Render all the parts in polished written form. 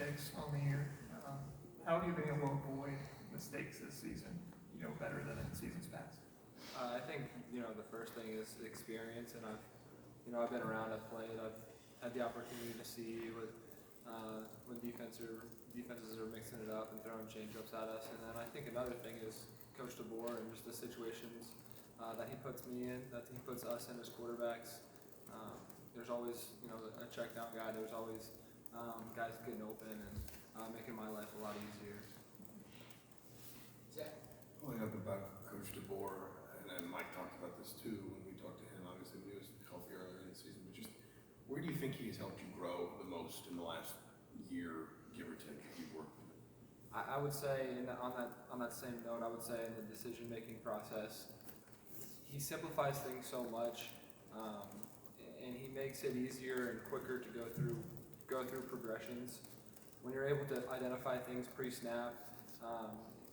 mistakes on the year. How have you been able to avoid mistakes this season, better than in seasons past? I think the first thing is experience, and I've been around, I've played, I've had the opportunity to see when defenses are mixing it up and throwing changeups at us. And then I think another thing is Coach DeBoer and just the situations that he puts me in, that he puts us in as quarterbacks. There's always a check down guy. There's always guys getting open and making my life a lot easier. Zach. Following up about Coach DeBoer, and then Mike talked about this too when we talked to him, obviously when he was healthy earlier in the season, but just where do you think he has helped you grow the most in the last year, give or take, that you've worked with him? I would say, on that same note, I would say in the decision-making process, he simplifies things so much, and he makes it easier and quicker to go through progressions. When you're able to identify things pre-snap,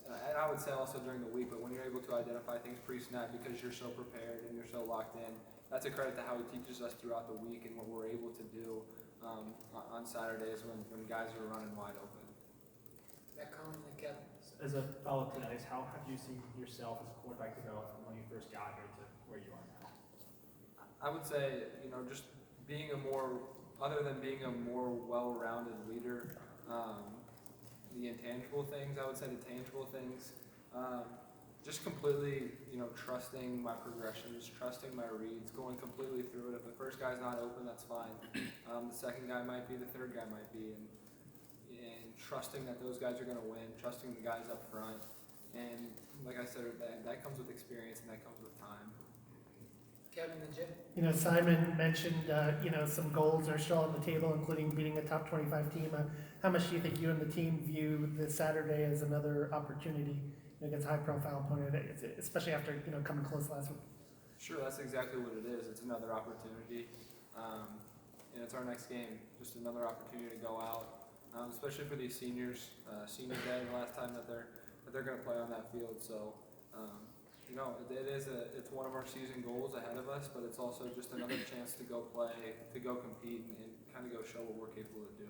and I would say also during the week, but when you're able to identify things pre-snap because you're so prepared and you're so locked in, that's a credit to how he teaches us throughout the week and what we're able to do on Saturdays when guys are running wide open. That comes from Kevin. As a follow-up to that, how have you seen yourself as a quarterback develop from when you first got here to where you are now? I would say, just being other than being a more well-rounded leader, the intangible things, I would say the tangible things, just completely, trusting my progressions, trusting my reads, going completely through it. If the first guy's not open, that's fine. The second guy might be, the third guy might be, and trusting that those guys are going to win, trusting the guys up front. And like I said, that comes with experience and that comes with time. Kevin and Jim. Simon mentioned, some goals are still on the table, including beating a top 25 team. How much do you think you and the team view this Saturday as another opportunity against a high-profile opponent, especially after, coming close last week? Sure, that's exactly what it is. It's another opportunity, and it's our next game. Just another opportunity to go out, especially for these seniors. Senior day, the last time that they're going to play on that field. So, it's one of our season goals ahead of us, but it's also just another chance to go play, to go compete, and kind of go show what we're capable of doing.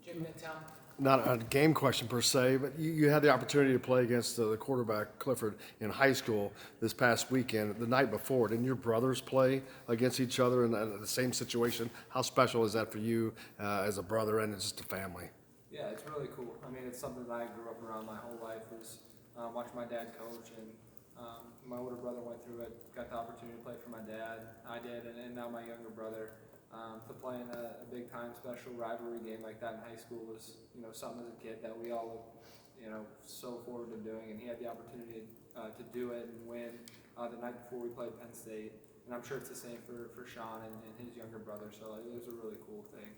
Jim and Tom. Not a game question per se, but you had the opportunity to play against the quarterback Clifford in high school this past weekend. The night before, didn't your brothers play against each other in the same situation? How special is that for you as a brother and just a family? Yeah, it's really cool. I mean, it's something that I grew up around my whole life, was watching my dad coach, and my older brother went through it, got the opportunity to play for my dad. I did, and now my younger brother. To play in a big-time special rivalry game like that in high school was, something as a kid that we all looked, so forward to doing. And he had the opportunity to do it and win the night before we played Penn State. And I'm sure it's the same for Sean and his younger brother. So it was a really cool thing.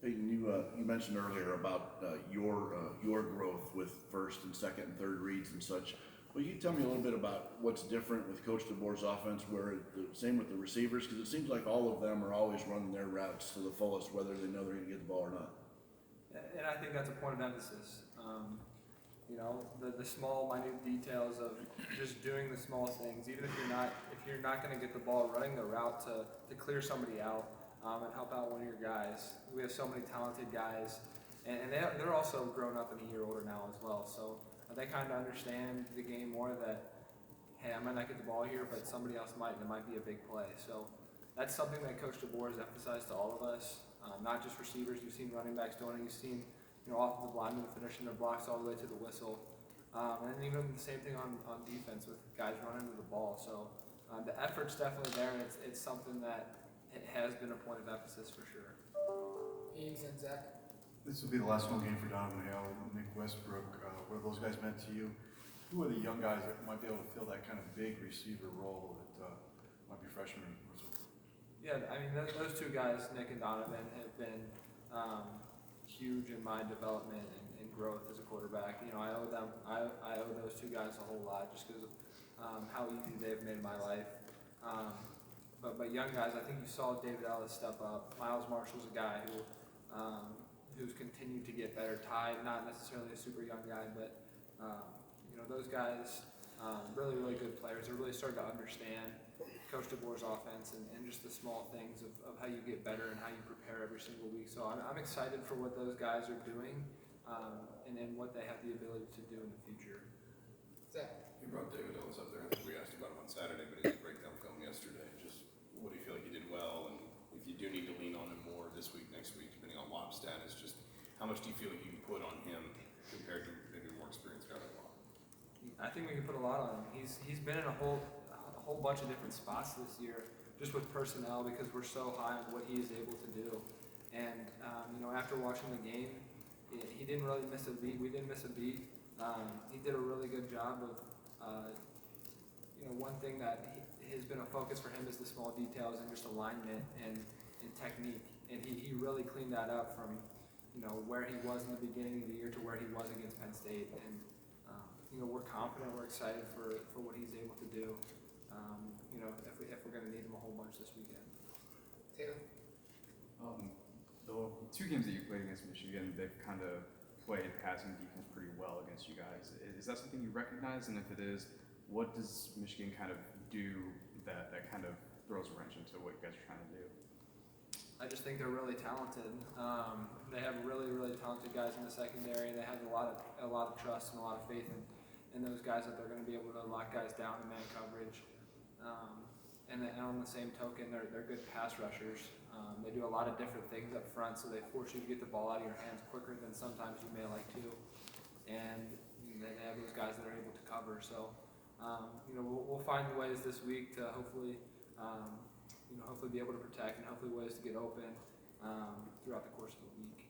Peyton, you mentioned earlier about your growth with first and second and third reads and such. Will you tell me a little bit about what's different with Coach DeBoer's offense, where the same with the receivers? Because it seems like all of them are always running their routes to the fullest, whether they know they're going to get the ball or not. And I think that's a point of emphasis. The small, minute details of just doing the small things. Even if you're not going to get the ball, running the route to clear somebody out and help out one of your guys. We have so many talented guys, and they're also grown up and a year older now as well. So they kind of understand the game more, that, hey, I might not get the ball here, but somebody else might, and it might be a big play. So that's something that Coach DeBoer has emphasized to all of us, not just receivers. You've seen running backs doing it. You've seen offensive linemen finishing their blocks all the way to the whistle. And then even the same thing on defense with guys running to the ball. So the effort's definitely there, and it's something that it has been a point of emphasis for sure. Eames and Zach. This will be the last home game for Donovan Hale and Nick Westbrook. What have those guys meant to you? Who are the young guys that might be able to fill that kind of big receiver role that might be freshmen? Yeah, I mean, those two guys, Nick and Donovan, have been huge in my development and growth as a quarterback. I owe those two guys a whole lot just because of how easy they've made my life. But young guys, I think you saw David Ellis step up. Miles Marshall's a guy who's continued to get better. Ty, not necessarily a super young guy, but those guys really, really good players. They're really starting to understand Coach DeBoer's offense and just the small things of how you get better and how you prepare every single week. So I'm excited for what those guys are doing and then what they have the ability to do in the future. Zach? You brought David Ellis up there. I think we asked about him on Saturday, but he had a breakdown film yesterday. Just what do you feel like he did well, and if you do need to lean on him more this week, next week, depending on Lob status, just how much do you feel like you can put on him compared to maybe a more experienced guy like Lob? I think we can put a lot on him. He's been in a whole bunch of different spots this year, just with personnel, because we're so high on what he is able to do. And after watching the game, he didn't really miss a beat. We didn't miss a beat. He did a really good job of, one thing that has been a focus for him is the small details and just alignment and technique. And he really cleaned that up from, where he was in the beginning of the year to where he was against Penn State. And, we're confident, we're excited for what he's able to do, if we're going to need him a whole bunch this weekend. Taylor? The two games that you played against Michigan, they've kind of played passing defense pretty well against you guys. Is that something you recognize? And if it is, what does Michigan kind of do that kind of throws a wrench into what you guys are trying to do? I just think they're really talented. They have really, really talented guys in the secondary, and they have a lot of trust and a lot of faith in those guys that they're going to be able to lock guys down in man coverage. And on the same token, they're good pass rushers. They do a lot of different things up front, so they force you to get the ball out of your hands quicker than sometimes you may like to. And they have those guys that are able to cover. So, we'll find ways this week to hopefully be able to protect and hopefully ways to get open throughout the course of the week.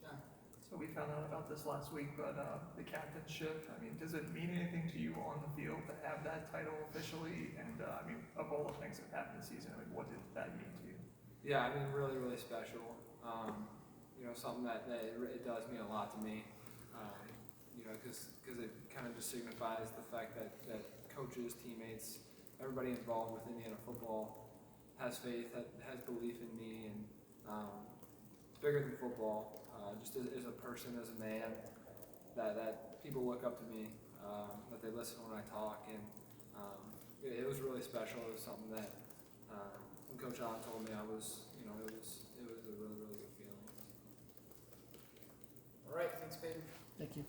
John? So we found out about this last week, but the captainship, does it mean anything to you on the field to have that title officially? And of all the things that happened this season, what did that mean to you? Yeah, really, really special. Something that it does mean a lot to me. Because it kind of just signifies the fact that coaches, teammates, everybody involved with Indiana football has faith, has belief in me, and it's bigger than football. Just as a person, as a man, that people look up to me, that they listen when I talk, and it was really special. It was something that when Coach Allen told me, it was a really, really good feeling. All right, thanks, Peyton. Thank you.